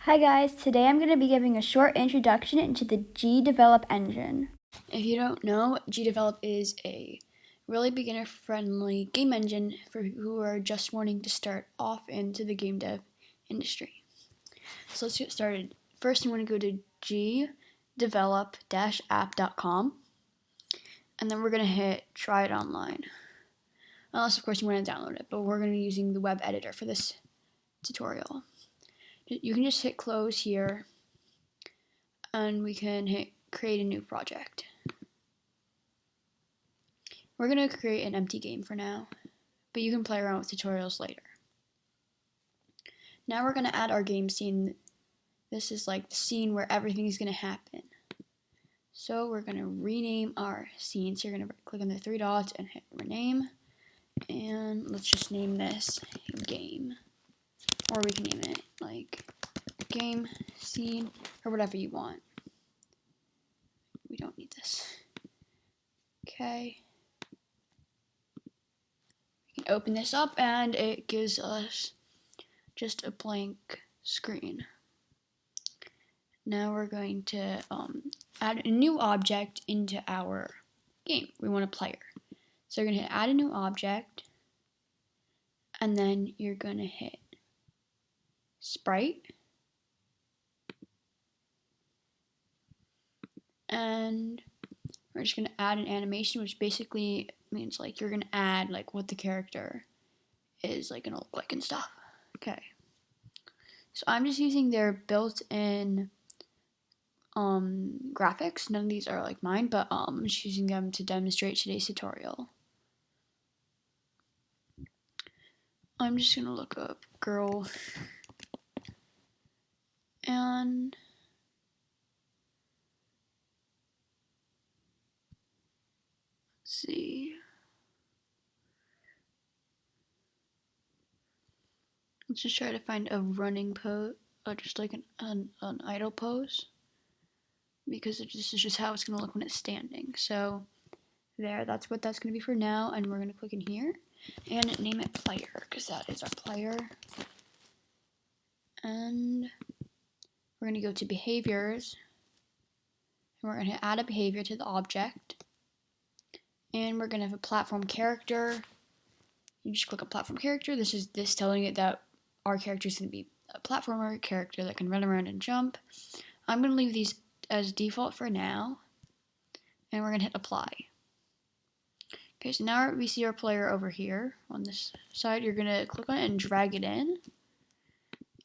Hi guys, today I'm going to be giving a short introduction into the GDEVELOP engine. If you don't know, GDEVELOP is a really beginner-friendly game engine for people who are just wanting to start off into the game dev industry. So let's get started. First, you want to go to gdevelop-app.com, and then we're going to hit try it online. Unless, of course, you want to download it, but we're going to be using the web editor for this tutorial. You can just hit close here, and we can hit create a new project. We're going to create an empty game for now, but you can play around with tutorials later. Now we're going to add our game scene. This is like the scene where everything is going to happen. So we're going to rename our scene. So you're going to click on the three dots and hit rename. And let's just name this game. Or we can name it like game, scene, or whatever you want. We don't need this. Okay. We can open this up and it gives us just a blank screen. Now we're going to add a new object into our game. We want a player. So you're going to hit add a new object, and then you're going to hit sprite, and we're just going to add an animation, which basically means like you're going to add like what the character is like going to look like and stuff. Okay. So I'm just using their built-in graphics. None of these are like mine, but I'm just using them to demonstrate today's tutorial. I'm just gonna look up girl and let's see. Let's just try to find a running pose, just like an idle pose, because this is just how it's gonna look when it's standing. So there, that's what that's gonna be for now, and we're gonna click in here and name it player, because that is our player. And we're gonna go to behaviors, and we're gonna add a behavior to the object, and we're gonna have a platform character. You just click on platform character. This is telling it that our character is gonna be a platformer character that can run around and jump. I'm gonna leave these as default for now, and we're gonna hit apply. Okay, so now we see our player over here on this side. You're gonna click on it and drag it in.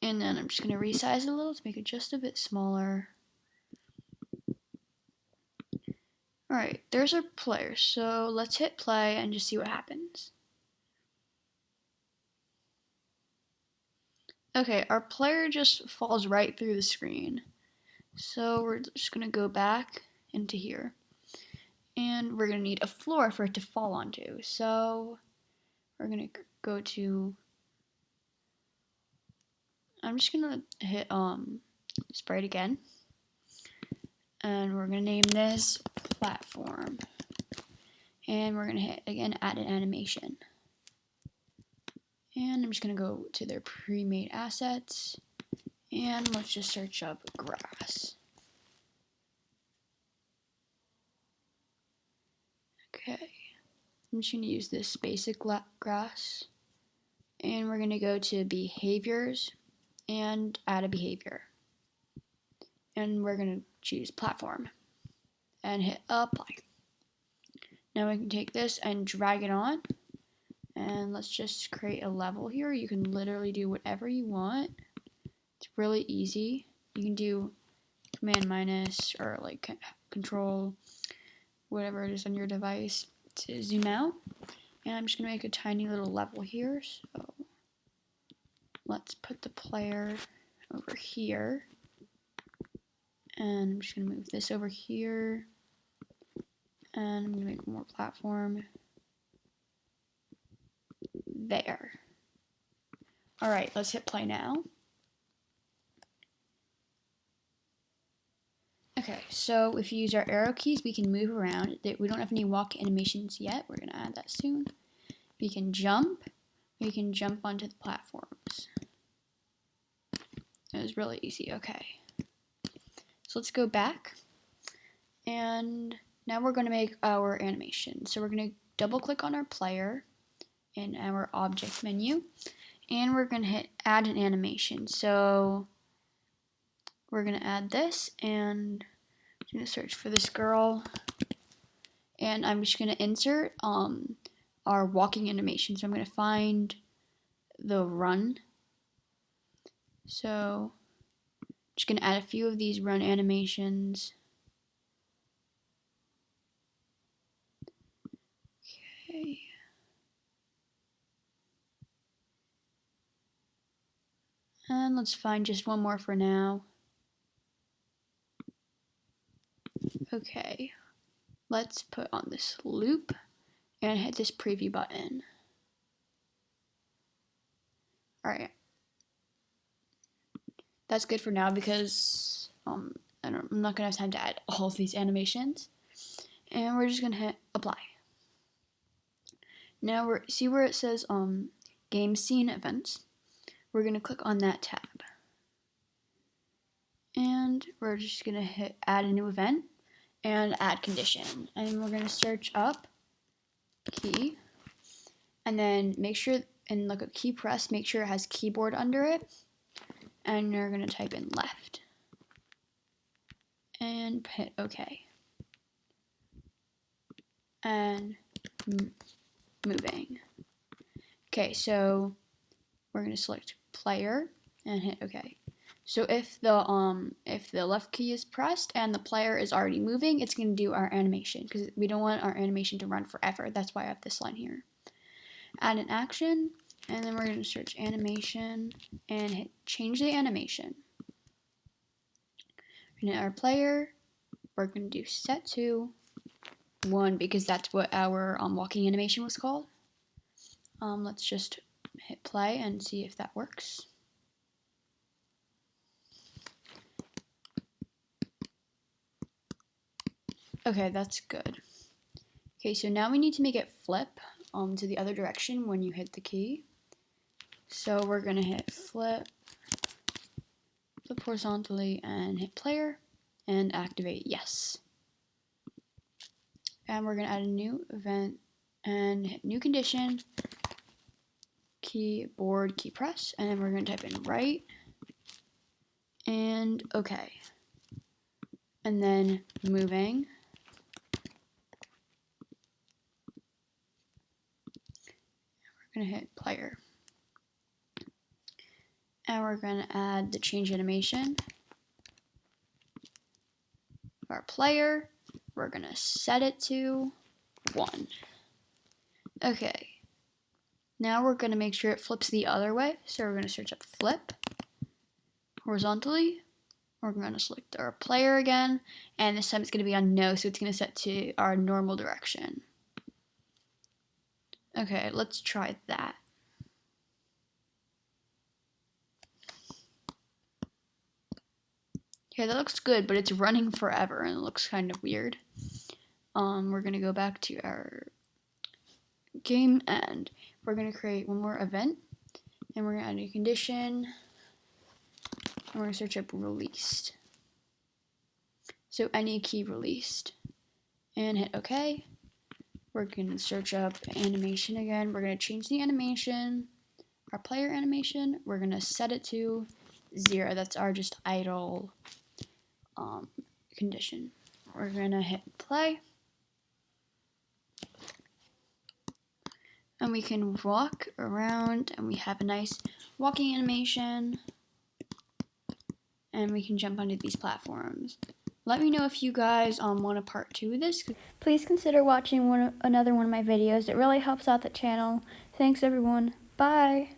And then I'm just gonna resize it a little to make it just a bit smaller. Alright, there's our player. So let's hit play and just see what happens. Okay, our player just falls right through the screen. So we're just gonna go back into here. And we're gonna need a floor for it to fall onto. So we're gonna go to, I'm just gonna hit sprite again, and we're gonna name this platform, and we're gonna hit again add an animation, and I'm just gonna go to their pre-made assets, and let's just search up grass. Okay, I'm just gonna use this basic grass, and we're gonna go to behaviors and add a behavior, and we're gonna choose platform and hit apply. Now we can take this and drag it on, and let's just create a level here. You can literally do whatever you want. It's really easy. You can do command minus or like control, whatever it is on your device, to zoom out. And I'm just gonna make a tiny little level here. So let's put the player over here, and I'm just gonna move this over here, and I'm gonna make more platform there. Alright, let's hit play now. Okay, so if you use our arrow keys, we can move around. We don't have any walk animations yet. We're gonna add that soon. We can jump. We can jump onto the platforms. It was really easy. Okay. So let's go back. And now we're going to make our animation. So we're going to double click on our player in our object menu. And we're going to hit add an animation. So we're going to add this, and I'm going to search for this girl. And I'm just going to insert our walking animation. So I'm going to find the run. So I'm just going to add a few of these run animations. Okay. And let's find just one more for now. Okay. Let's put on this loop and hit this preview button. Alright. That's good for now because I'm not going to have time to add all of these animations. And we're just going to hit apply. Now see where it says game scene events. We're going to click on that tab. And we're just going to hit add a new event and add condition. And we're going to search up key. And then make sure, and look at key press, make sure it has keyboard under it. And you're going to type in left. And hit OK. And moving. Okay, so we're going to select player and hit OK. So if the left key is pressed and the player is already moving, it's going to do our animation because we don't want our animation to run forever. That's why I have this line here. Add an action, and then we're going to search animation and hit change the animation. And our player, we're going to do set to 1 because that's what our walking animation was called. Let's just hit play and see if that works. Okay, that's good. Okay, so now we need to make it flip to the other direction when you hit the key. So we're going to hit flip horizontally and hit player and activate yes. And we're going to add a new event and hit new condition, keyboard, key press, and then we're going to type in right and OK. And then moving. We're going to hit player. And we're going to add the change animation. Our player, we're going to set it to 1. Okay. Now we're going to make sure it flips the other way. So we're going to search up flip horizontally. We're going to select our player again. And this time it's going to be on no, so it's going to set to our normal direction. Okay, let's try that. Okay, that looks good, but it's running forever and it looks kind of weird. We're going to go back to our game and we're going to create one more event. And we're going to add a condition. And we're going to search up released. So any key released. And hit OK. We're going to search up animation again. We're going to change the animation. Our player animation, we're going to set it to 0. That's our just idle condition. We're going to hit play. And we can walk around and we have a nice walking animation. And we can jump onto these platforms. Let me know if you guys want a part 2 of this. Please consider watching another one of my videos. It really helps out the channel. Thanks everyone. Bye.